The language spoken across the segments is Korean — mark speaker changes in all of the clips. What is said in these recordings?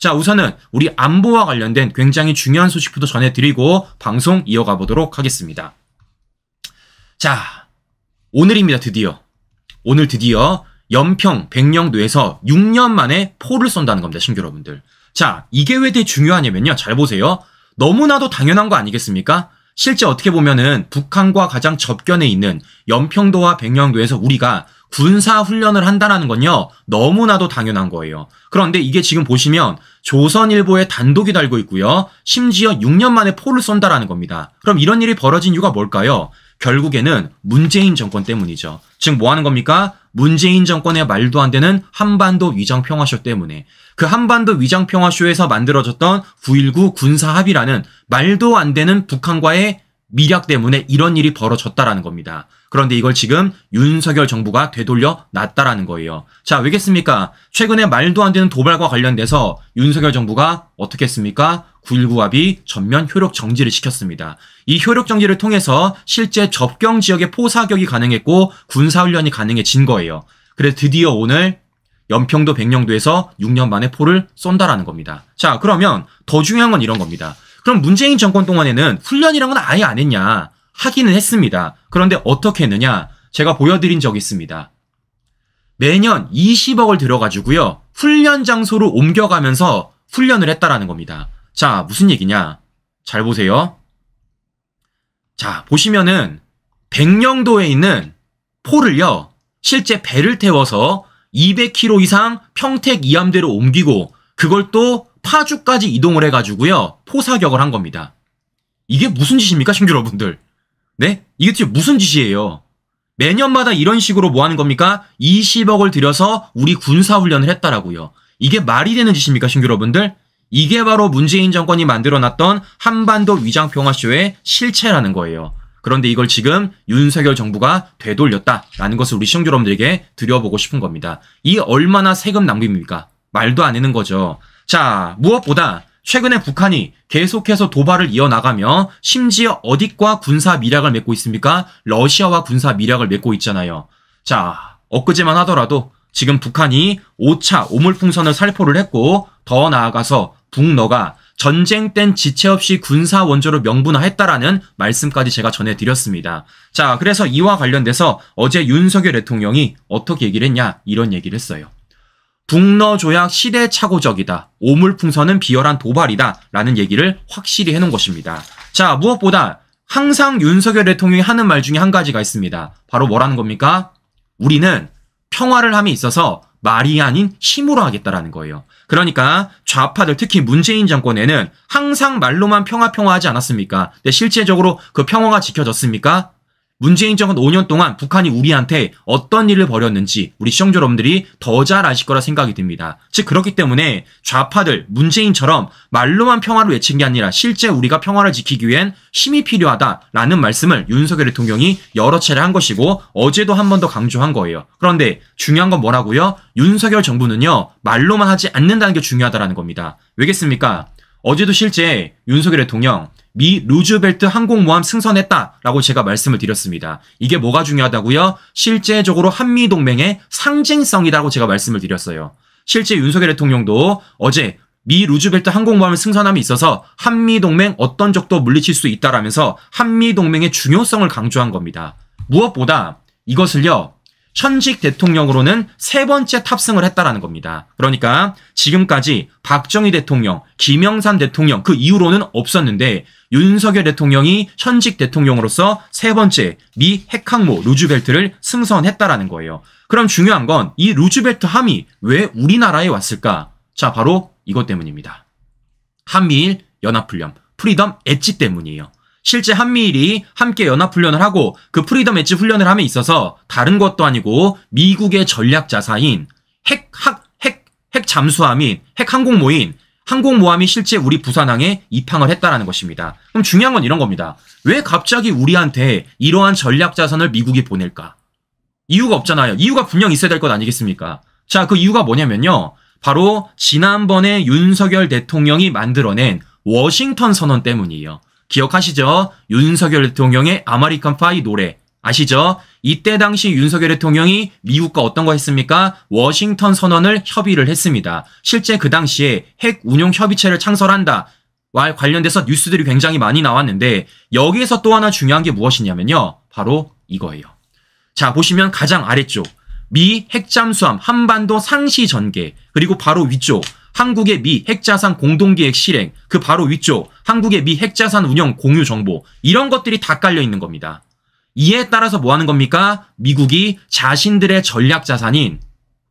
Speaker 1: 자, 우선은 우리 안보와 관련된 굉장히 중요한 소식부터 전해드리고 방송 이어가 보도록 하겠습니다. 자, 오늘입니다. 오늘 드디어 연평 백령도에서 6년 만에 포를 쏜다는 겁니다. 신규 여러분들. 자, 이게 왜 되게 중요하냐면요. 잘 보세요. 너무나도 당연한 거 아니겠습니까? 실제 어떻게 보면은 북한과 가장 접견에 있는 연평도와 백령도에서 우리가 군사훈련을 한다는 건요. 너무나도 당연한 거예요. 그런데 이게 지금 보시면 조선일보에 단독이 달고 있고요. 심지어 6년 만에 포를 쏜다라는 겁니다. 그럼 이런 일이 벌어진 이유가 뭘까요? 결국에는 문재인 정권 때문이죠. 즉 뭐 하는 겁니까? 문재인 정권의 말도 안 되는 한반도 위장평화쇼 때문에 그 한반도 위장평화쇼에서 만들어졌던 9.19 군사합의라는 말도 안 되는 북한과의 미략 때문에 이런 일이 벌어졌다라는 겁니다. 그런데 이걸 지금 윤석열 정부가 되돌려 놨다라는 거예요. 자, 왜겠습니까? 최근에 말도 안 되는 도발과 관련돼서 윤석열 정부가 어떻게 했습니까? 9.19 합의 전면 효력 정지를 시켰습니다. 이 효력 정지를 통해서 실제 접경 지역의 포사격이 가능했고 군사훈련이 가능해진 거예요. 그래서 드디어 오늘 연평도 백령도에서 6년 만에 포를 쏜다라는 겁니다. 자, 그러면 더 중요한 건 이런 겁니다. 그럼 문재인 정권 동안에는 훈련이란 건 아예 안 했냐? 하기는 했습니다. 그런데 어떻게 했느냐? 제가 보여드린 적이 있습니다. 매년 20억을 들여가지고요. 훈련 장소로 옮겨가면서 훈련을 했다라는 겁니다. 자, 무슨 얘기냐? 잘 보세요. 자, 보시면은 백령도에 있는 포를요. 실제 배를 태워서 200km 이상 평택 이함대로 옮기고 그걸 또 파주까지 이동을 해가지고요. 포사격을 한 겁니다. 이게 무슨 짓입니까, 신규 여러분들? 네? 이게 도대체 무슨 짓이에요? 매년마다 이런 식으로 뭐 하는 겁니까? 20억을 들여서 우리 군사훈련을 했다라고요. 이게 말이 되는 짓입니까, 신규 여러분들? 이게 바로 문재인 정권이 만들어놨던 한반도 위장평화쇼의 실체라는 거예요. 그런데 이걸 지금 윤석열 정부가 되돌렸다라는 것을 우리 시청자 여러분들에게 드려보고 싶은 겁니다. 이 얼마나 세금 낭비입니까? 말도 안 되는 거죠. 자, 무엇보다 최근에 북한이 계속해서 도발을 이어나가며 심지어 어디과 군사 미략을 맺고 있습니까? 러시아와 군사 미략을 맺고 있잖아요. 자, 엊그제만 하더라도 지금 북한이 5차 오물풍선을 살포를 했고 더 나아가서 북러가 전쟁 땐 지체 없이 군사 원조로 명분화했다라는 말씀까지 제가 전해드렸습니다. 자, 그래서 이와 관련돼서 어제 윤석열 대통령이 어떻게 얘기를 했냐? 이런 얘기를 했어요. 북러 조약 시대착오적이다. 오물풍선은 비열한 도발이다. 라는 얘기를 확실히 해놓은 것입니다. 자, 무엇보다 항상 윤석열 대통령이 하는 말 중에 한 가지가 있습니다. 바로 뭐라는 겁니까? 우리는 평화를 함에 있어서 말이 아닌 힘으로 하겠다라는 거예요. 그러니까 좌파들 특히 문재인 정권에는 항상 말로만 평화하지 않았습니까? 근데 실제적으로 그 평화가 지켜졌습니까? 문재인 정권 5년 동안 북한이 우리한테 어떤 일을 벌였는지 우리 시청자 여러분들이 더 잘 아실 거라 생각이 듭니다. 즉 그렇기 때문에 좌파들 문재인처럼 말로만 평화를 외친 게 아니라 실제 우리가 평화를 지키기 위한 힘이 필요하다라는 말씀을 윤석열 대통령이 여러 차례 한 것이고 어제도 한 번 더 강조한 거예요. 그런데 중요한 건 뭐라고요? 윤석열 정부는요. 말로만 하지 않는다는 게 중요하다는 겁니다. 왜겠습니까? 어제도 실제 윤석열 대통령 미 루즈벨트 항공모함 승선했다라고 제가 말씀을 드렸습니다. 이게 뭐가 중요하다고요? 실제적으로 한미동맹의 상징성이라고 제가 말씀을 드렸어요. 실제 윤석열 대통령도 어제 미 루즈벨트 항공모함을 승선함에 있어서 한미동맹 어떤 적도 물리칠 수 있다라면서 한미동맹의 중요성을 강조한 겁니다. 무엇보다 이것을요. 현직 대통령으로는 3번째 탑승을 했다라는 겁니다. 그러니까 지금까지 박정희 대통령, 김영삼 대통령 그 이후로는 없었는데 윤석열 대통령이 현직 대통령으로서 3번째 미 핵항모 루즈벨트를 승선했다라는 거예요. 그럼 중요한 건 이 루즈벨트 함이 왜 우리나라에 왔을까? 자, 바로 이것 때문입니다. 한미일 연합훈련, 프리덤 엣지 때문이에요. 실제 한미일이 함께 연합훈련을 하고 그 프리덤 엣지 훈련을 함에 있어서 다른 것도 아니고 미국의 전략자사인 핵 잠수함인 핵항공모인 항공모함이 실제 우리 부산항에 입항을 했다라는 것입니다. 그럼 중요한 건 이런 겁니다. 왜 갑자기 우리한테 이러한 전략자산을 미국이 보낼까? 이유가 없잖아요. 이유가 분명 있어야 될 것 아니겠습니까? 자, 그 이유가 뭐냐면요. 바로 지난번에 윤석열 대통령이 만들어낸 워싱턴 선언 때문이에요. 기억하시죠? 윤석열 대통령의 아메리칸 파이 노래 아시죠? 이때 당시 윤석열 대통령이 미국과 어떤 거 했습니까? 워싱턴 선언을 협의를 했습니다. 실제 그 당시에 핵 운용 협의체를 창설한다. 와 관련돼서 뉴스들이 굉장히 많이 나왔는데 여기에서 또 하나 중요한 게 무엇이냐면요. 바로 이거예요. 자, 보시면 가장 아래쪽 미 핵잠수함 한반도 상시 전개, 그리고 바로 위쪽 한국의 미 핵자산 공동기획 실행, 그 바로 위쪽 한국의 미 핵자산 운영 공유 정보, 이런 것들이 다 깔려 있는 겁니다. 이에 따라서 뭐 하는 겁니까? 미국이 자신들의 전략 자산인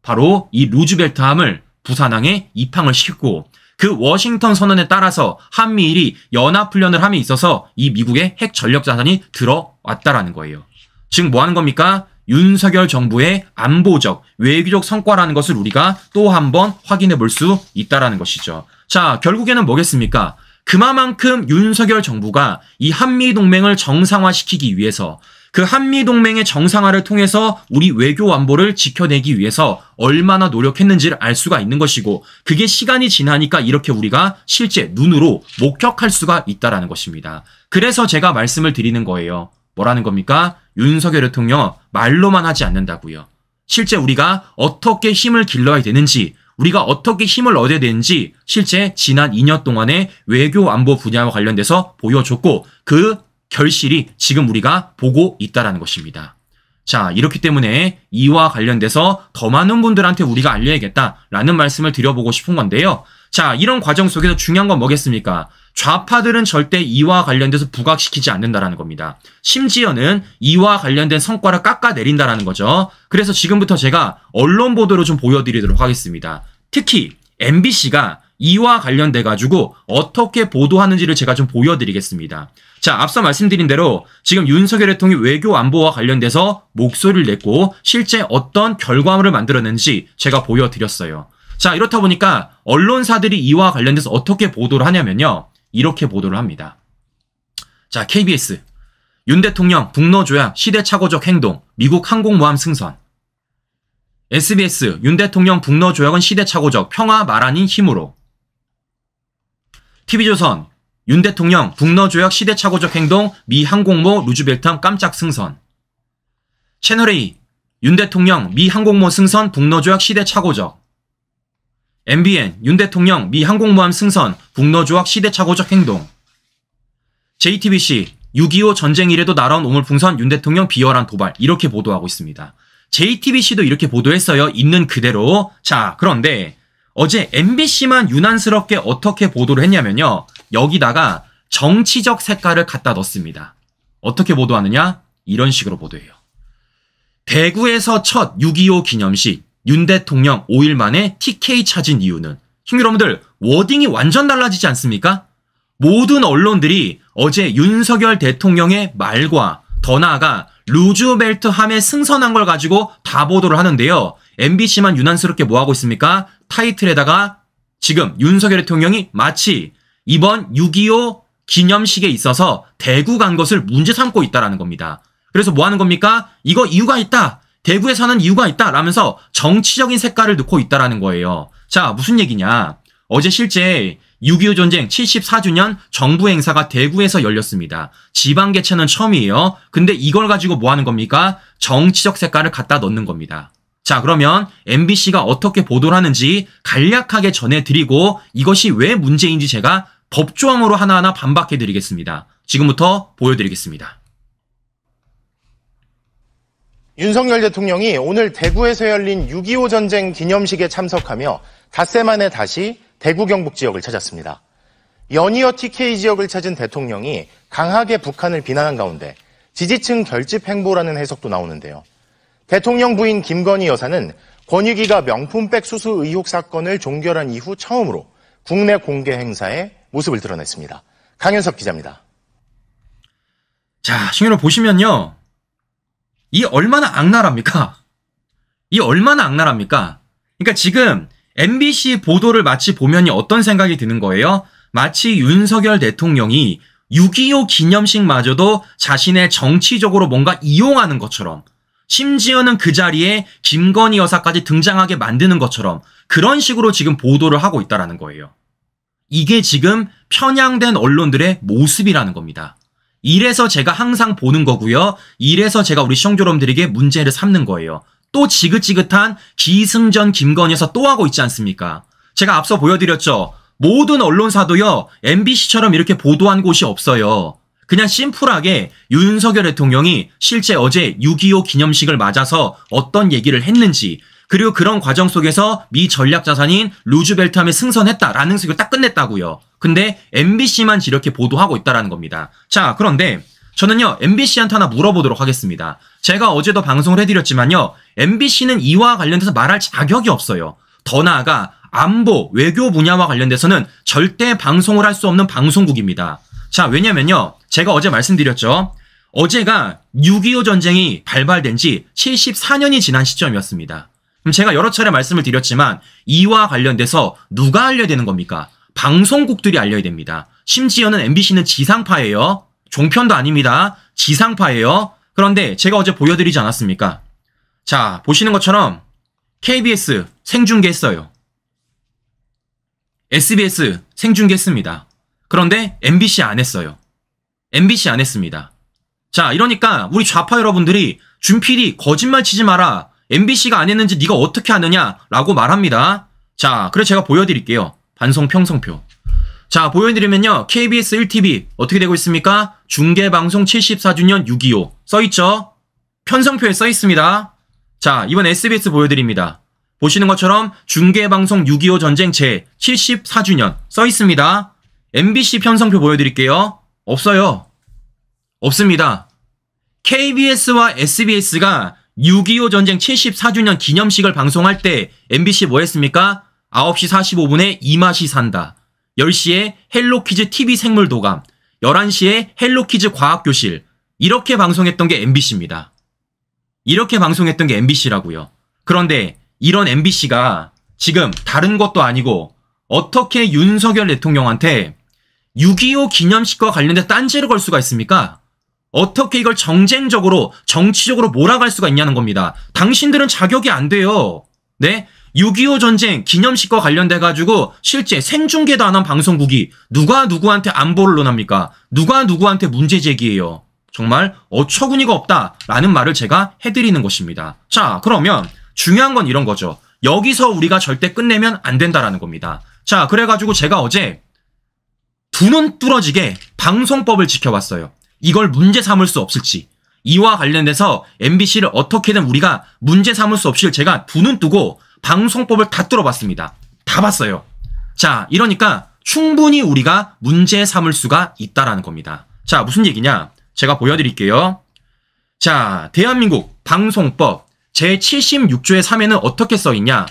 Speaker 1: 바로 이 루즈벨트함을 부산항에 입항을 시켰고, 그 워싱턴 선언에 따라서 한미일이 연합훈련을 함에 있어서 이 미국의 핵 전력 자산이 들어왔다라는 거예요. 즉 뭐 하는 겁니까? 윤석열 정부의 안보적, 외교적 성과라는 것을 우리가 또 한 번 확인해 볼 수 있다라는 것이죠. 자, 결국에는 뭐겠습니까? 그만큼 윤석열 정부가 이 한미동맹을 정상화시키기 위해서, 그 한미동맹의 정상화를 통해서 우리 외교 안보를 지켜내기 위해서 얼마나 노력했는지를 알 수가 있는 것이고, 그게 시간이 지나니까 이렇게 우리가 실제 눈으로 목격할 수가 있다라는 것입니다. 그래서 제가 말씀을 드리는 거예요. 뭐라는 겁니까? 윤석열 대통령 말로만 하지 않는다고요. 실제 우리가 어떻게 힘을 길러야 되는지, 우리가 어떻게 힘을 얻어야 되는지 실제 지난 2년 동안의 외교 안보 분야와 관련돼서 보여줬고, 그 결실이 지금 우리가 보고 있다는 것입니다. 자, 이렇기 때문에 이와 관련돼서 더 많은 분들한테 우리가 알려야겠다라는 말씀을 드려보고 싶은 건데요. 자, 이런 과정 속에서 중요한 건 뭐겠습니까? 좌파들은 절대 이와 관련돼서 부각시키지 않는다라는 겁니다. 심지어는 이와 관련된 성과를 깎아내린다라는 거죠. 그래서 지금부터 제가 언론 보도를 좀 보여드리도록 하겠습니다. 특히 MBC가 이와 관련돼가지고 어떻게 보도하는지를 제가 좀 보여드리겠습니다. 자, 앞서 말씀드린 대로 지금 윤석열 대통령이 외교 안보와 관련돼서 목소리를 냈고 실제 어떤 결과물을 만들었는지 제가 보여드렸어요. 자, 이렇다 보니까 언론사들이 이와 관련돼서 어떻게 보도를 하냐면요. 이렇게 보도를 합니다. 자, KBS 윤 대통령 북러 조약 시대착오적 행동, 미국 항공모함 승선. SBS 윤 대통령 북러 조약은 시대착오적, 평화 말 아닌 힘으로. TV조선 윤 대통령 북러 조약 시대착오적 행동, 미 항공모 루즈벨트함 깜짝 승선. 채널A 윤 대통령 미 항공모 승선, 북러 조약 시대착오적. MBN 윤 대통령 미 항공모함 승선, 북러 조약 시대착오적 행동. JTBC 6.25 전쟁 이래도 날아온 오물풍선 윤 대통령 비열한 도발, 이렇게 보도하고 있습니다. JTBC도 이렇게 보도했어요. 있는 그대로. 자, 그런데 어제 MBC만 유난스럽게 어떻게 보도를 했냐면요. 여기다가 정치적 색깔을 갖다 넣습니다. 어떻게 보도하느냐? 이런 식으로 보도해요. 대구에서 첫 6.25 기념식, 윤 대통령 5일 만에 TK 찾은 이유는? 여러분들 워딩이 완전 달라지지 않습니까? 모든 언론들이 어제 윤석열 대통령의 말과 더 나아가 루즈벨트 함에 승선한 걸 가지고 다 보도를 하는데요. MBC만 유난스럽게 뭐하고 있습니까? 타이틀에다가 지금 윤석열 대통령이 마치 이번 6.25 기념식에 있어서 대구 간 것을 문제 삼고 있다는 겁니다. 그래서 뭐하는 겁니까? 이거 이유가 있다. 대구에서는 이유가 있다 라면서 정치적인 색깔을 넣고 있다는 거예요. 자, 무슨 얘기냐. 어제 실제 6.25 전쟁 74주년 정부 행사가 대구에서 열렸습니다. 지방 개최는 처음이에요. 근데 이걸 가지고 뭐 하는 겁니까? 정치적 색깔을 갖다 넣는 겁니다. 자, 그러면 MBC가 어떻게 보도를 하는지 간략하게 전해드리고 이것이 왜 문제인지 제가 법조항으로 하나하나 반박해드리겠습니다. 지금부터 보여드리겠습니다.
Speaker 2: 윤석열 대통령이 오늘 대구에서 열린 6.25 전쟁 기념식에 참석하며 닷새 만에 다시 대구 경북 지역을 찾았습니다. 연이어 TK 지역을 찾은 대통령이 강하게 북한을 비난한 가운데 지지층 결집 행보라는 해석도 나오는데요. 대통령 부인 김건희 여사는 권익위가 명품백 수수 의혹 사건을 종결한 이후 처음으로 국내 공개 행사에 모습을 드러냈습니다. 강현석 기자입니다.
Speaker 1: 자, 시청자 보시면요. 이 얼마나 악랄합니까? 이 얼마나 악랄합니까? 그러니까 지금 MBC 보도를 마치 보면이 어떤 생각이 드는 거예요? 마치 윤석열 대통령이 6.25 기념식마저도 자신의 정치적으로 뭔가 이용하는 것처럼, 심지어는 그 자리에 김건희 여사까지 등장하게 만드는 것처럼 그런 식으로 지금 보도를 하고 있다는 거예요. 이게 지금 편향된 언론들의 모습이라는 겁니다. 이래서 제가 항상 보는 거고요. 이래서 제가 우리 시청자 여러분들에게 문제를 삼는 거예요. 또 지긋지긋한 기승전 김건희에서 또 하고 있지 않습니까? 제가 앞서 보여드렸죠. 모든 언론사도요. MBC처럼 이렇게 보도한 곳이 없어요. 그냥 심플하게 윤석열 대통령이 실제 어제 6.25 기념식을 맞아서 어떤 얘기를 했는지, 그리고 그런 과정 속에서 미 전략자산인 루즈벨트함에 승선했다라는 식으로 딱 끝냈다고요. 근데 MBC만 이렇게 보도하고 있다라는 겁니다. 자, 그런데 저는요, MBC한테 하나 물어보도록 하겠습니다. 제가 어제도 방송을 해드렸지만요, MBC는 이와 관련돼서 말할 자격이 없어요. 더 나아가 안보, 외교 분야와 관련돼서는 절대 방송을 할 수 없는 방송국입니다. 자, 왜냐면요, 제가 어제 말씀드렸죠. 어제가 6.25 전쟁이 발발된 지 74년이 지난 시점이었습니다. 그럼 제가 여러 차례 말씀을 드렸지만 이와 관련돼서 누가 알려야 되는 겁니까? 방송국들이 알려야 됩니다. 심지어는 MBC는 지상파예요. 종편도 아닙니다. 지상파예요. 그런데 제가 어제 보여드리지 않았습니까? 자, 보시는 것처럼 KBS 생중계했어요. SBS 생중계했습니다. 그런데 MBC 안 했어요. MBC 안 했습니다. 자, 이러니까 우리 좌파 여러분들이 준 PD 거짓말 치지 마라. MBC가 안 했는지 네가 어떻게 아느냐라고 말합니다. 자, 그래서 제가 보여드릴게요. 반송 평성표. 자, 보여드리면요. KBS 1TV 어떻게 되고 있습니까? 중계방송 74주년 6.25 써있죠? 편성표에 써있습니다. 자, 이번 SBS 보여드립니다. 보시는 것처럼 중계방송 6.25 전쟁 제 74주년 써있습니다. MBC 편성표 보여드릴게요. 없어요. 없습니다. KBS와 SBS가 6.25 전쟁 74주년 기념식을 방송할 때 MBC 뭐 했습니까? 9시 45분에 이 맛이 산다. 10시에 헬로키즈 TV 생물도감, 11시에 헬로키즈 과학교실, 이렇게 방송했던 게 MBC입니다. 이렇게 방송했던 게 MBC라고요. 그런데 이런 MBC가 지금 다른 것도 아니고 어떻게 윤석열 대통령한테 6.25 기념식과 관련된 딴지를 걸 수가 있습니까? 어떻게 이걸 정쟁적으로, 정치적으로 몰아갈 수가 있냐는 겁니다. 당신들은 자격이 안 돼요. 네? 6.25 전쟁 기념식과 관련돼가지고 실제 생중계도 안 한 방송국이 누가 누구한테 안보를 논합니까? 누가 누구한테 문제 제기해요? 정말 어처구니가 없다라는 말을 제가 해드리는 것입니다. 자, 그러면 중요한 건 이런 거죠. 여기서 우리가 절대 끝내면 안 된다라는 겁니다. 자, 그래가지고 제가 어제 두 눈 뚫어지게 방송법을 지켜봤어요. 이걸 문제 삼을 수 없을지, 이와 관련돼서 MBC를 어떻게든 우리가 문제 삼을 수 없이 제가 두 눈 뜨고 방송법을 다 뚫어봤습니다. 다 봤어요. 자, 이러니까 충분히 우리가 문제 삼을 수가 있다라는 겁니다. 자, 무슨 얘기냐? 제가 보여드릴게요. 자, 대한민국 방송법 제76조의 3에는 어떻게 써있냐?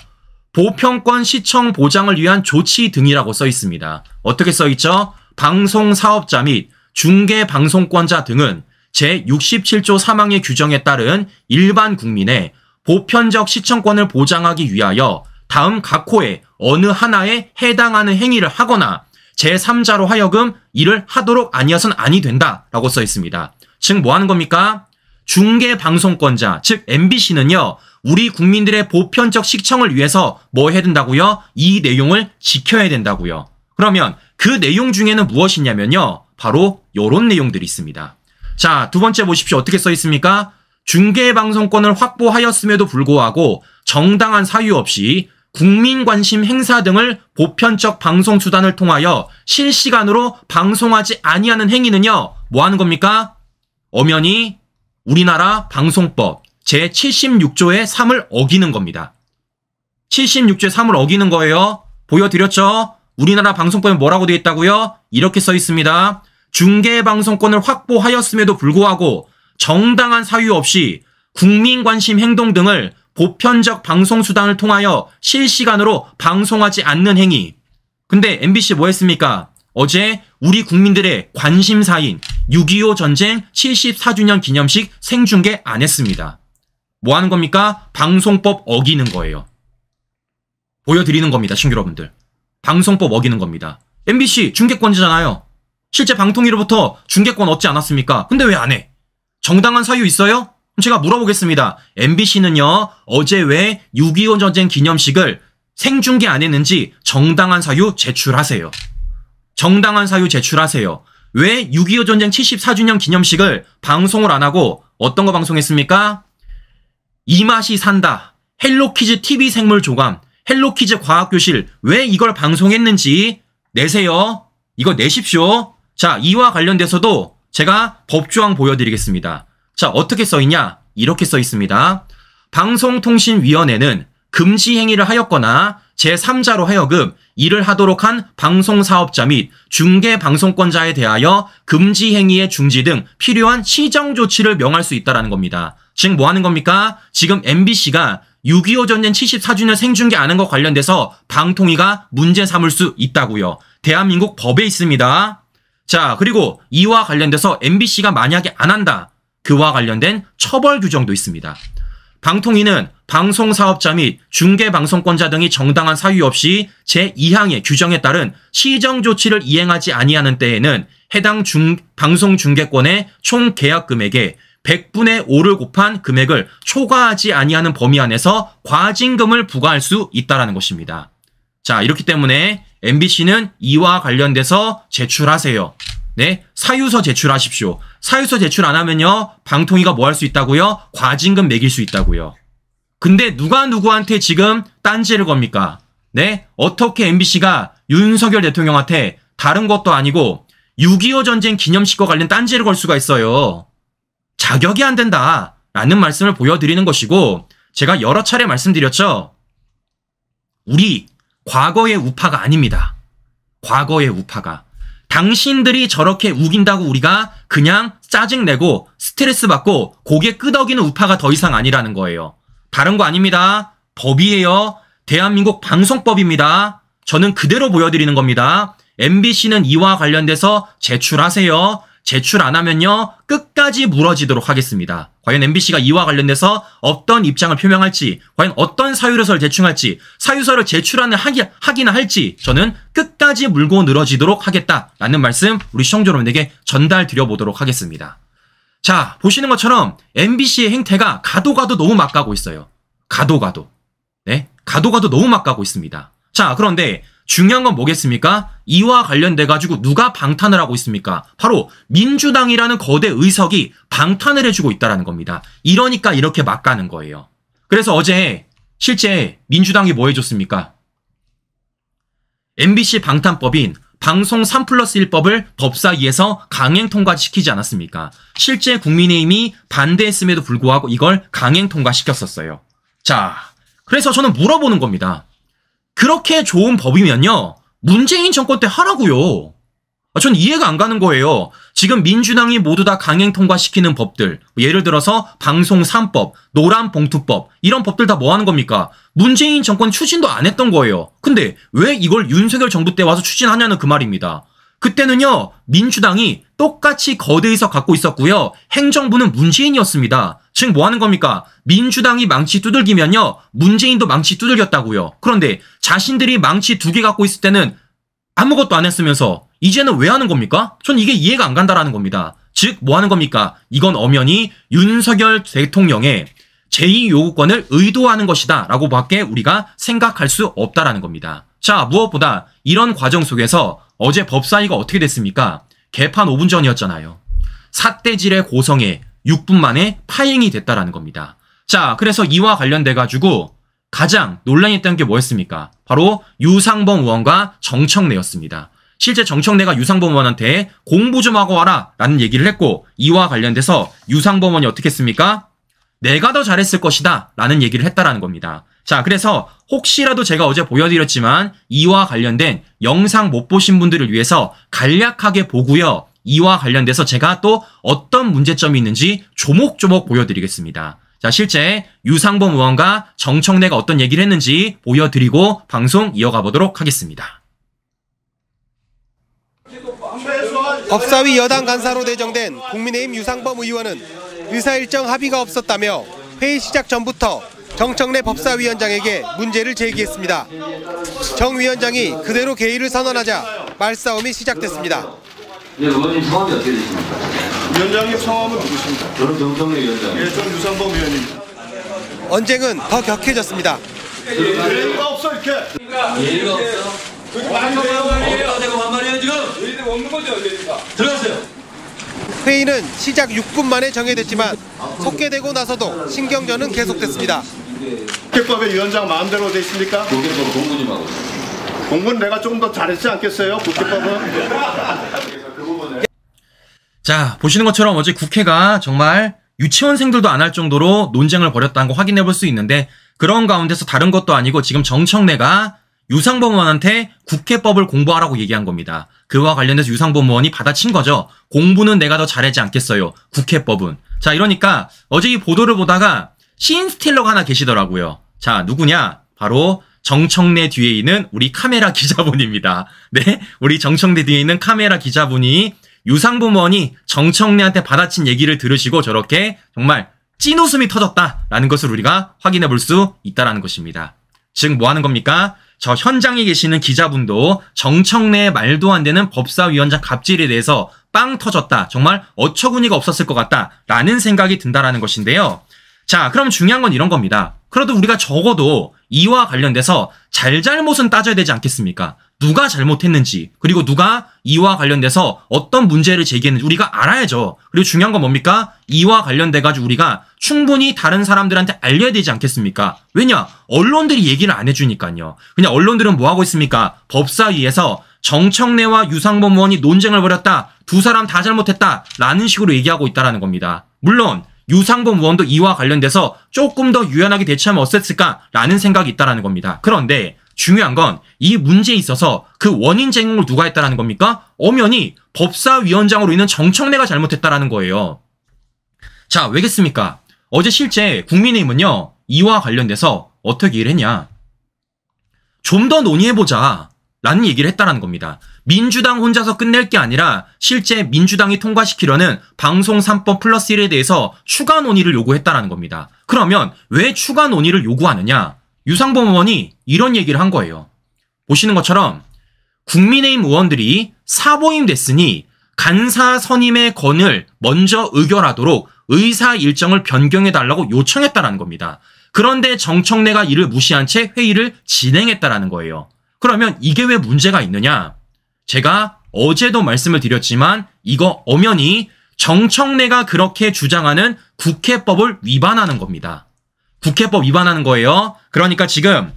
Speaker 1: 보편권 시청 보장을 위한 조치 등이라고 써있습니다. 어떻게 써있죠? 방송사업자 및 중계방송권자 등은 제67조 3항의 규정에 따른 일반 국민의 보편적 시청권을 보장하기 위하여 다음 각 호의 어느 하나에 해당하는 행위를 하거나 제3자로 하여금 이를 하도록 아니어선 아니 된다라고 써 있습니다. 즉 뭐 하는 겁니까? 중계방송권자, 즉 MBC는요. 우리 국민들의 보편적 시청을 위해서 뭐 해야 된다고요? 이 내용을 지켜야 된다고요. 그러면 그 내용 중에는 무엇이냐면요. 바로 이런 내용들이 있습니다. 자, 두 번째 보십시오. 어떻게 써 있습니까? 중계방송권을 확보하였음에도 불구하고 정당한 사유 없이 국민관심 행사 등을 보편적 방송수단을 통하여 실시간으로 방송하지 아니하는 행위는요. 뭐 하는 겁니까? 엄연히 우리나라 방송법 제76조의 3을 어기는 겁니다. 76조의 3을 어기는 거예요. 보여드렸죠? 우리나라 방송법에 뭐라고 되어 있다고요? 이렇게 써 있습니다. 중계방송권을 확보하였음에도 불구하고 정당한 사유 없이 국민관심 행동 등을 보편적 방송수단을 통하여 실시간으로 방송하지 않는 행위. 근데 MBC 뭐 했습니까? 어제 우리 국민들의 관심사인 6.25 전쟁 74주년 기념식 생중계 안 했습니다. 뭐 하는 겁니까? 방송법 어기는 거예요. 보여드리는 겁니다, 친구 여러분들. 방송법 어기는 겁니다. MBC 중계권자잖아요. 실제 방통위로부터 중계권 얻지 않았습니까? 근데 왜 안 해? 정당한 사유 있어요? 그럼 제가 물어보겠습니다. MBC는요, 어제 왜 6.25 전쟁 기념식을 생중계 안 했는지 정당한 사유 제출하세요. 정당한 사유 제출하세요. 왜 6.25 전쟁 74주년 기념식을 방송을 안 하고 어떤 거 방송했습니까? 이 맛이 산다, 헬로키즈 TV 생물 조감, 헬로키즈 과학교실, 왜 이걸 방송했는지 내세요. 이거 내십시오. 자, 이와 관련돼서도 제가 법조항 보여드리겠습니다. 자, 어떻게 써있냐? 이렇게 써있습니다. 방송통신위원회는 금지 행위를 하였거나 제3자로 하여금 이를 하도록 한 방송사업자 및 중계방송권자에 대하여 금지 행위의 중지 등 필요한 시정 조치를 명할 수 있다는 겁니다. 지금 뭐 하는 겁니까? 지금 MBC가 6.25 전쟁 74주년 생중계하는 것 관련돼서 방통위가 문제 삼을 수 있다고요. 대한민국 법에 있습니다. 자, 그리고 이와 관련돼서 MBC가 만약에 안 한다, 그와 관련된 처벌 규정도 있습니다. 방통위는 방송사업자 및 중계방송권자 등이 정당한 사유 없이 제2항의 규정에 따른 시정 조치를 이행하지 아니하는 때에는 해당 방송중계권의 총 계약 금액의 100분의 5를 곱한 금액을 초과하지 아니하는 범위 안에서 과징금을 부과할 수 있다는 것입니다. 자, 이렇기 때문에 MBC는 이와 관련돼서 제출하세요. 네, 사유서 제출하십시오. 사유서 제출 안 하면요, 방통위가 뭐 할 수 있다고요? 과징금 매길 수 있다고요. 근데 누가 누구한테 지금 딴지를 겁니까? 네, 어떻게 MBC가 윤석열 대통령한테 다른 것도 아니고 6.25 전쟁 기념식과 관련 딴지를 걸 수가 있어요. 자격이 안 된다라는 말씀을 보여드리는 것이고, 제가 여러 차례 말씀드렸죠. 우리 과거의 우파가 아닙니다. 과거의 우파가. 당신들이 저렇게 우긴다고 우리가 그냥 짜증내고 스트레스 받고 고개 끄덕이는 우파가 더 이상 아니라는 거예요. 다른 거 아닙니다. 법이에요. 대한민국 방송법입니다. 저는 그대로 보여드리는 겁니다. MBC는 이와 관련돼서 제출하세요. 제출 안 하면요, 끝까지 무너지도록 하겠습니다. 과연 MBC가 이와 관련돼서 어떤 입장을 표명할지, 과연 어떤 사유서를 제출할지, 사유서를 하기나 할지 저는 끝까지 물고 늘어지도록 하겠다라는 말씀 우리 시청자 여러분에게 전달 드려보도록 하겠습니다. 자, 보시는 것처럼 MBC의 행태가 가도 너무 막 가고 있어요. 가도. 네, 가도 너무 막 가고 있습니다. 자, 그런데 중요한 건 뭐겠습니까? 이와 관련돼가지고 누가 방탄을 하고 있습니까? 바로 민주당이라는 거대 의석이 방탄을 해주고 있다는 겁니다. 이러니까 이렇게 막 가는 거예요. 그래서 어제 실제 민주당이 뭐 해줬습니까? MBC 방탄법인 방송 3+1법을 법사위에서 강행 통과시키지 않았습니까? 실제 국민의힘이 반대했음에도 불구하고 이걸 강행 통과시켰었어요. 자, 그래서 저는 물어보는 겁니다. 그렇게 좋은 법이면요, 문재인 정권 때 하라고요. 전 이해가 안 가는 거예요. 지금 민주당이 모두 다 강행 통과시키는 법들, 예를 들어서 방송 3법, 노란봉투법, 이런 법들 다 뭐 하는 겁니까? 문재인 정권 추진도 안 했던 거예요. 근데 왜 이걸 윤석열 정부 때 와서 추진하냐는 그 말입니다. 그때는요, 민주당이 똑같이 거대 의석 갖고 있었고요, 행정부는 문재인이었습니다. 즉 뭐 하는 겁니까? 민주당이 망치 두들기면요, 문재인도 망치 두들겼다고요. 그런데 자신들이 망치 2개 갖고 있을 때는 아무것도 안 했으면서 이제는 왜 하는 겁니까? 전 이게 이해가 안 간다라는 겁니다. 즉 뭐 하는 겁니까? 이건 엄연히 윤석열 대통령의 제2요구권을 의도하는 것이다 라고 밖에 우리가 생각할 수 없다라는 겁니다. 자, 무엇보다 이런 과정 속에서 어제 법사위가 어떻게 됐습니까? 개판 5분 전이었잖아요. 삿대질의 고성에 6분 만에 파행이 됐다라는 겁니다. 자, 그래서 이와 관련돼가지고 가장 논란이 있던 게 뭐였습니까? 바로 유상범 의원과 정청래였습니다. 실제 정청래가 유상범 의원한테 공부 좀 하고 와라 라는 얘기를 했고, 이와 관련돼서 유상범 의원이 어떻게 했습니까? 내가 더 잘했을 것이다 라는 얘기를 했다라는 겁니다. 자, 그래서 혹시라도 제가 어제 보여드렸지만 이와 관련된 영상 못 보신 분들을 위해서 간략하게 보고요, 이와 관련돼서 제가 또 어떤 문제점이 있는지 조목조목 보여드리겠습니다. 자, 실제 유상범 의원과 정청래가 어떤 얘기를 했는지 보여드리고 방송 이어가 보도록 하겠습니다.
Speaker 3: 법사위 여당 간사로 대정된 국민의힘 유상범 의원은 의사일정 합의가 없었다며 회의 시작 전부터 정청래 법사위원장에게 문제를 제기했습니다. 정 위원장이 그대로 개의를 선언하자 말싸움이 시작됐습니다.
Speaker 4: 네, 의원님 성함이 어떻게 되십니까?
Speaker 5: 위원장님 성함은 누구십니까?
Speaker 4: 저는 정청래 위원장.
Speaker 5: 예, 전 유상범 의원입니다.
Speaker 3: 언쟁은 더 격해졌습니다.
Speaker 5: 예의가 없어 이렇게.
Speaker 4: 예의가 없어?
Speaker 5: 그게 말이 돼요?
Speaker 4: 없다 대고 반말이에요 지금?
Speaker 5: 예의가 없는 거죠, 예의가.
Speaker 4: 들어가세요.
Speaker 3: 회의는 시작 6분 만에 정회됐지만 속개되고 나서도 신경전은 계속됐습니다.
Speaker 5: 국회법의 위원장 마음대로 돼 있습니까?
Speaker 4: 국회법 공무님하고.
Speaker 5: 공부는 내가 좀 더 잘했지 않겠어요? 국회법은?
Speaker 1: 자, 보시는 것처럼 어제 국회가 정말 유치원생들도 안 할 정도로 논쟁을 벌였다는 거 확인해 볼 수 있는데, 그런 가운데서 다른 것도 아니고 지금 정청래가 유상범 의원한테 국회법을 공부하라고 얘기한 겁니다. 그와 관련해서 유상범 의원이 받아친 거죠. 공부는 내가 더 잘하지 않겠어요. 국회법은. 자, 이러니까 어제 이 보도를 보다가 씬스틸러가 하나 계시더라고요. 자, 누구냐? 바로 정청래 뒤에 있는 우리 카메라 기자분입니다. 네, 우리 정청래 뒤에 있는 카메라 기자분이 유상범 의원이 정청래한테 받아친 얘기를 들으시고 저렇게 정말 찐웃음이 터졌다라는 것을 우리가 확인해 볼 수 있다는 것입니다. 즉 뭐 하는 겁니까? 저 현장에 계시는 기자분도 정청래의 말도 안 되는 법사위원장 갑질에 대해서 빵 터졌다. 정말 어처구니가 없었을 것 같다라는 생각이 든다라는 것인데요. 자, 그럼 중요한 건 이런 겁니다. 그래도 우리가 적어도 이와 관련돼서 잘잘못은 따져야 되지 않겠습니까? 누가 잘못했는지, 그리고 누가 이와 관련돼서 어떤 문제를 제기했는지 우리가 알아야죠. 그리고 중요한 건 뭡니까? 이와 관련돼가지고 우리가 충분히 다른 사람들한테 알려야 되지 않겠습니까? 왜냐? 언론들이 얘기를 안 해주니까요. 그냥 언론들은 뭐 하고 있습니까? 법사위에서 정청래와 유상범 의원이 논쟁을 벌였다. 두 사람 다 잘못했다. 라는 식으로 얘기하고 있다는 겁니다. 물론 유상범 의원도 이와 관련돼서 조금 더 유연하게 대처하면 어땠을까라는 생각이 있다는 겁니다. 그런데 중요한 건 이 문제에 있어서 그 원인 제공을 누가 했다는 겁니까? 엄연히 법사위원장으로 있는 정청래가 잘못했다는 거예요. 자, 왜겠습니까? 어제 실제 국민의힘은요, 이와 관련돼서 어떻게 얘기를 했냐? 좀 더 논의해보자 라는 얘기를 했다는 겁니다. 민주당 혼자서 끝낼 게 아니라 실제 민주당이 통과시키려는 방송 3법 플러스 1에 대해서 추가 논의를 요구했다는 겁니다. 그러면 왜 추가 논의를 요구하느냐? 유상범 의원이 이런 얘기를 한 거예요. 보시는 것처럼 국민의힘 의원들이 사보임 됐으니 간사 선임의 건을 먼저 의결하도록 의사 일정을 변경해달라고 요청했다는 겁니다. 그런데 정청래가 이를 무시한 채 회의를 진행했다는 거예요. 그러면 이게 왜 문제가 있느냐? 제가 어제도 말씀을 드렸지만 이거 엄연히 정청래가 그렇게 주장하는 국회법을 위반하는 겁니다. 국회법 위반하는 거예요. 그러니까 지금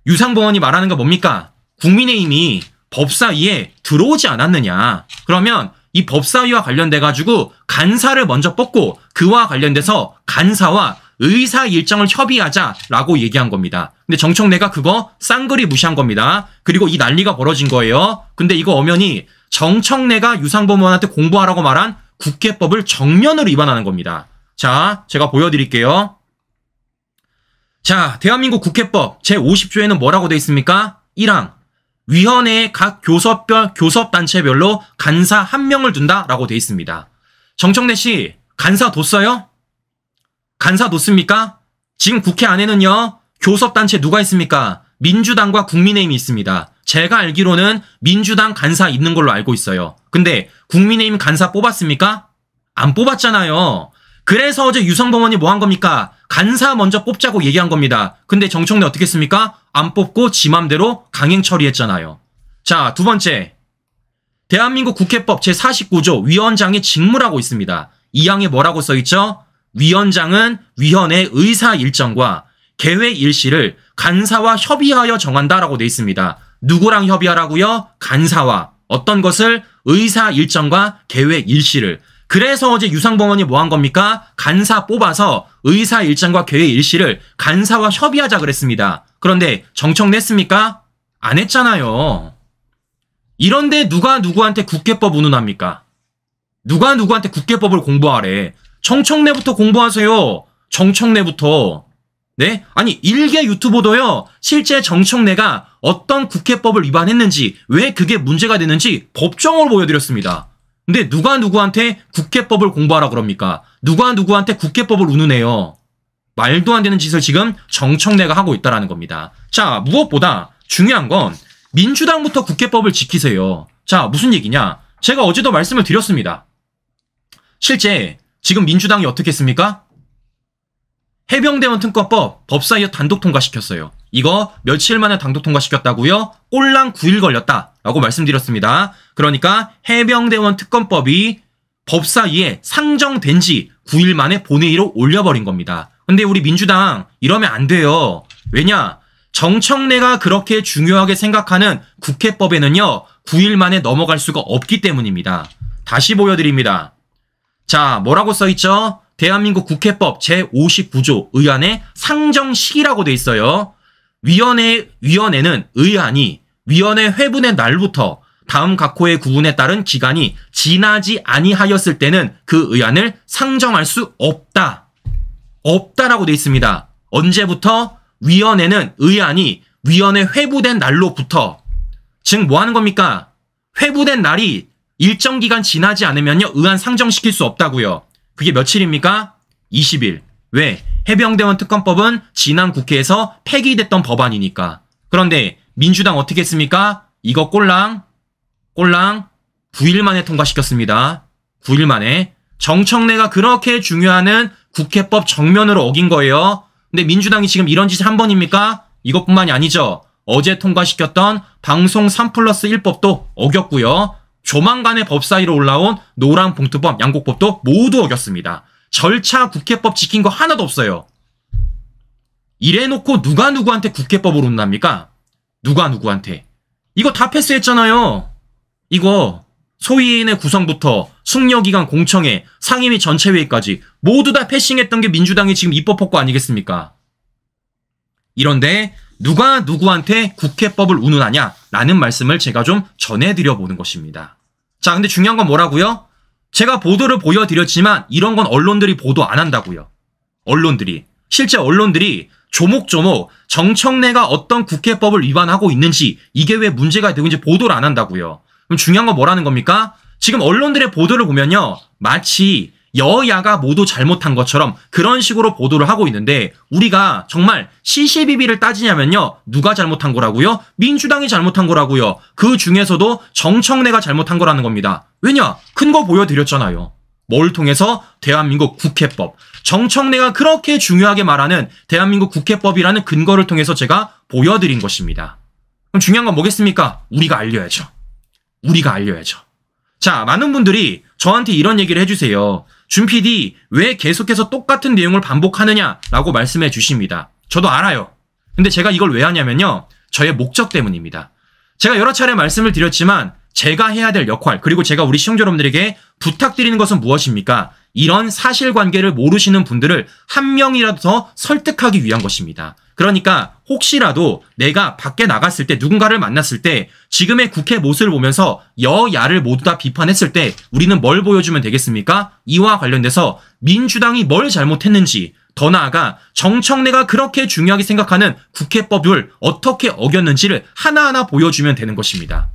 Speaker 1: 유상범 의원이 말하는 거 뭡니까? 국민의힘이 법사위에 들어오지 않았느냐. 그러면 이 법사위와 관련돼가지고 간사를 먼저 뽑고 그와 관련돼서 간사와 의사 일정을 협의하자라고 얘기한 겁니다. 근데 정청래가 그거 쌍그리 무시한 겁니다. 그리고 이 난리가 벌어진 거예요. 근데 이거 엄연히 정청래가 유상범 의원한테 공부하라고 말한 국회법을 정면으로 위반하는 겁니다. 자, 제가 보여드릴게요. 자, 대한민국 국회법 제50조에는 뭐라고 돼 있습니까? 1항 위원회에 각 교섭단체별로 간사 1명을 둔다라고 돼 있습니다. 정청래 씨, 간사 뒀어요? 간사 뒀습니까? 지금 국회 안에는요, 교섭단체 누가 있습니까? 민주당과 국민의힘이 있습니다. 제가 알기로는 민주당 간사 있는 걸로 알고 있어요. 근데 국민의힘 간사 뽑았습니까? 안 뽑았잖아요. 그래서 어제 유상범 의원이 뭐 한 겁니까? 간사 먼저 뽑자고 얘기한 겁니다. 근데 정청래 어떻게 했습니까? 안 뽑고 지 맘대로 강행 처리했잖아요. 자, 두 번째. 대한민국 국회법 제49조 위원장의 직무라고 있습니다. 이 항에 뭐라고 써있죠? 위원장은 위원회 의사 일정과 계획 일시를 간사와 협의하여 정한다라고 돼 있습니다. 누구랑 협의하라고요? 간사와. 어떤 것을? 의사 일정과 계획 일시를. 그래서 어제 유상범 의원이 뭐 한 겁니까? 간사 뽑아서 의사 일정과 계획 일시를 간사와 협의하자 그랬습니다. 그런데 정청래 했습니까? 안 했잖아요. 이런데 누가 누구한테 국회법 운운합니까? 누가 누구한테 국회법을 공부하래? 정청래부터 공부하세요. 정청래부터. 네? 아니, 일개 유튜버도요, 실제 정청래가 어떤 국회법을 위반했는지, 왜 그게 문제가 됐는지 법정으로 보여드렸습니다. 근데 누가 누구한테 국회법을 공부하라 그럽니까? 누가 누구한테 국회법을 운운해요? 말도 안 되는 짓을 지금 정청래가 하고 있다는 겁니다. 자, 무엇보다 중요한 건 민주당부터 국회법을 지키세요. 자, 무슨 얘기냐? 제가 어제도 말씀을 드렸습니다. 실제 지금 민주당이 어떻게 했습니까? 해병대원 특검법 법사위에 단독 통과시켰어요. 이거 며칠 만에 단독 통과시켰다고요? 꼴랑 9일 걸렸다라고 말씀드렸습니다. 그러니까 해병대원 특검법이 법사위에 상정된 지 9일 만에 본회의로 올려버린 겁니다. 근데 우리 민주당 이러면 안 돼요. 왜냐? 정청래가 그렇게 중요하게 생각하는 국회법에는요, 9일 만에 넘어갈 수가 없기 때문입니다. 다시 보여드립니다. 자, 뭐라고 써있죠? 대한민국 국회법 제59조 의안의 상정 시기라고 돼 있어요. 위원회는 의안이 위원회 회분의 날부터 다음 각호의 구분에 따른 기간이 지나지 아니하였을 때는 그 의안을 상정할 수 없다. 없다라고 돼 있습니다. 언제부터? 위원회는 의안이 위원회 회부된 날로부터. 즉 뭐 하는 겁니까? 회부된 날이 일정 기간 지나지 않으면요, 의안 상정시킬 수 없다고요. 그게 며칠입니까? 20일. 왜? 해병대원 특검법은 지난 국회에서 폐기됐던 법안이니까. 그런데 민주당 어떻게 했습니까? 이거 꼴랑 9일 만에 통과시켰습니다. 9일 만에. 정청래가 그렇게 중요하는 국회법 정면으로 어긴 거예요. 근데 민주당이 지금 이런 짓이 한 번입니까? 이것뿐만이 아니죠. 어제 통과시켰던 방송 3+1법도 어겼고요. 조만간에 법사위로 올라온 노랑봉투법, 양곡법도 모두 어겼습니다. 절차 국회법 지킨 거 하나도 없어요. 이래놓고 누가 누구한테 국회법을 혼납니까? 누가 누구한테. 이거 다 패스했잖아요. 이거 소위인의 구성부터 숙려기관 공청회, 상임위 전체회의까지 모두 다 패싱했던 게 민주당이 지금 입법폭거 아니겠습니까? 이런데 누가 누구한테 국회법을 운운하냐라는 말씀을 제가 좀 전해드려 보는 것입니다. 자, 근데 중요한 건 뭐라고요? 제가 보도를 보여드렸지만 이런 건 언론들이 보도 안 한다고요. 언론들이. 실제 언론들이 조목조목 정청래가 어떤 국회법을 위반하고 있는지, 이게 왜 문제가 되고 있는지 보도를 안 한다고요. 그럼 중요한 건 뭐라는 겁니까? 지금 언론들의 보도를 보면요, 마치 여야가 모두 잘못한 것처럼 그런 식으로 보도를 하고 있는데, 우리가 정말 시시비비를 따지냐면요, 누가 잘못한 거라고요? 민주당이 잘못한 거라고요. 그 중에서도 정청래가 잘못한 거라는 겁니다. 왜냐? 큰 거 보여드렸잖아요. 뭘 통해서? 대한민국 국회법. 정청래가 그렇게 중요하게 말하는 대한민국 국회법이라는 근거를 통해서 제가 보여드린 것입니다. 그럼 중요한 건 뭐겠습니까? 우리가 알려야죠. 우리가 알려야죠. 자, 많은 분들이 저한테 이런 얘기를 해주세요. 준 PD, 왜 계속해서 똑같은 내용을 반복하느냐라고 말씀해 주십니다. 저도 알아요. 근데 제가 이걸 왜 하냐면요, 저의 목적 때문입니다. 제가 여러 차례 말씀을 드렸지만 제가 해야 될 역할, 그리고 제가 우리 시청자 여러분들에게 부탁드리는 것은 무엇입니까? 이런 사실관계를 모르시는 분들을 한 명이라도 더 설득하기 위한 것입니다. 그러니까 혹시라도 내가 밖에 나갔을 때, 누군가를 만났을 때 지금의 국회 모습을 보면서 여야를 모두 다 비판했을 때 우리는 뭘 보여주면 되겠습니까? 이와 관련돼서 민주당이 뭘 잘못했는지, 더 나아가 정청래가 그렇게 중요하게 생각하는 국회법을 어떻게 어겼는지를 하나하나 보여주면 되는 것입니다.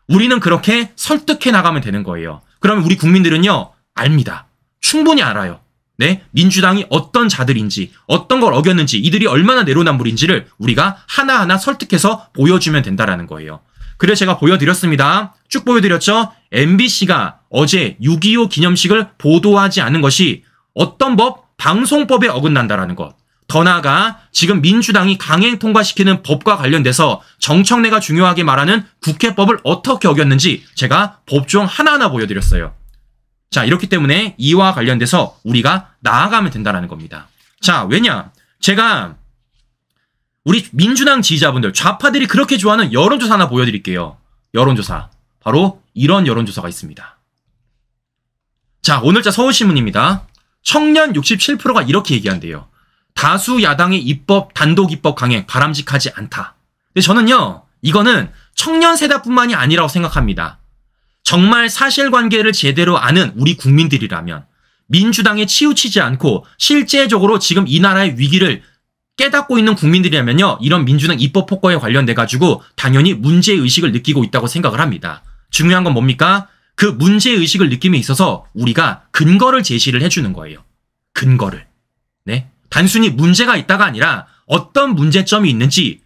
Speaker 1: 우리는 그렇게 설득해 나가면 되는 거예요. 그러면 우리 국민들은요, 압니다. 충분히 알아요. 네, 민주당이 어떤 자들인지, 어떤 걸 어겼는지, 이들이 얼마나 내로남불인지를 우리가 하나하나 설득해서 보여주면 된다라는 거예요. 그래서 제가 보여드렸습니다. 쭉 보여드렸죠? MBC가 어제 6.25 기념식을 보도하지 않은 것이 어떤 법? 방송법에 어긋난다라는 것. 더 나아가 지금 민주당이 강행 통과시키는 법과 관련돼서 정청래가 중요하게 말하는 국회법을 어떻게 어겼는지 제가 법조항 하나하나 보여드렸어요. 자, 이렇기 때문에 이와 관련돼서 우리가 나아가면 된다는 겁니다. 자, 왜냐? 제가 우리 민주당 지지자분들, 좌파들이 그렇게 좋아하는 여론조사 하나 보여드릴게요. 여론조사. 바로 이런 여론조사가 있습니다. 자, 오늘자 서울신문입니다. 청년 67%가 이렇게 얘기한대요. 다수 야당의 단독 입법 강행 바람직하지 않다. 근데 저는요, 이거는 청년 세대뿐만이 아니라고 생각합니다. 정말 사실관계를 제대로 아는 우리 국민들이라면, 민주당에 치우치지 않고 실제적으로 지금 이 나라의 위기를 깨닫고 있는 국민들이라면요, 이런 민주당 입법 폭거에 관련돼가지고 당연히 문제의식을 느끼고 있다고 생각을 합니다. 중요한 건 뭡니까? 그 문제의식을 느낌에 있어서 우리가 근거를 제시를 해주는 거예요. 근거를. 네? 단순히 문제가 있다가 아니라 어떤 문제점이 있는지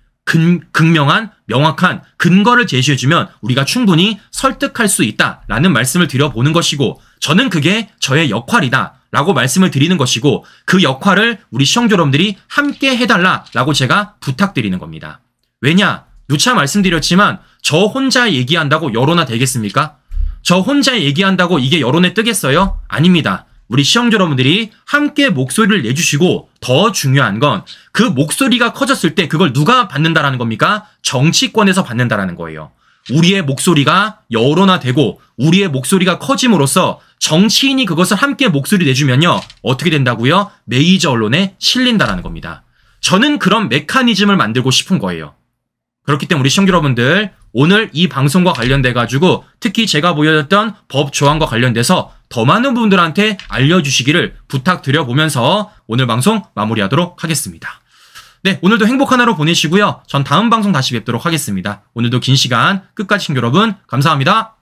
Speaker 1: 극명한, 명확한 근거를 제시해주면 우리가 충분히 설득할 수 있다라는 말씀을 드려보는 것이고, 저는 그게 저의 역할이다라고 말씀을 드리는 것이고, 그 역할을 우리 시청자 여러분들이 함께 해달라라고 제가 부탁드리는 겁니다. 왜냐? 누차 말씀드렸지만 저 혼자 얘기한다고 여론화 되겠습니까? 저 혼자 얘기한다고 이게 여론에 뜨겠어요? 아닙니다. 우리 시청자 여러분들이 함께 목소리를 내주시고 더 중요한 건 그 목소리가 커졌을 때 그걸 누가 받는다라는 겁니까? 정치권에서 받는다라는 거예요. 우리의 목소리가 여론화되고 우리의 목소리가 커짐으로써 정치인이 그것을 함께 목소리 내주면요. 어떻게 된다고요? 메이저 언론에 실린다라는 겁니다. 저는 그런 메커니즘을 만들고 싶은 거예요. 그렇기 때문에 우리 시청자 여러분들 오늘 이 방송과 관련돼 가지고 특히 제가 보여줬던 법 조항과 관련돼서 더 많은 분들한테 알려주시기를 부탁드려보면서 오늘 방송 마무리하도록 하겠습니다. 네, 오늘도 행복한 하루 보내시고요. 전 다음 방송 다시 뵙도록 하겠습니다. 오늘도 긴 시간 끝까지 시청자 여러분 감사합니다.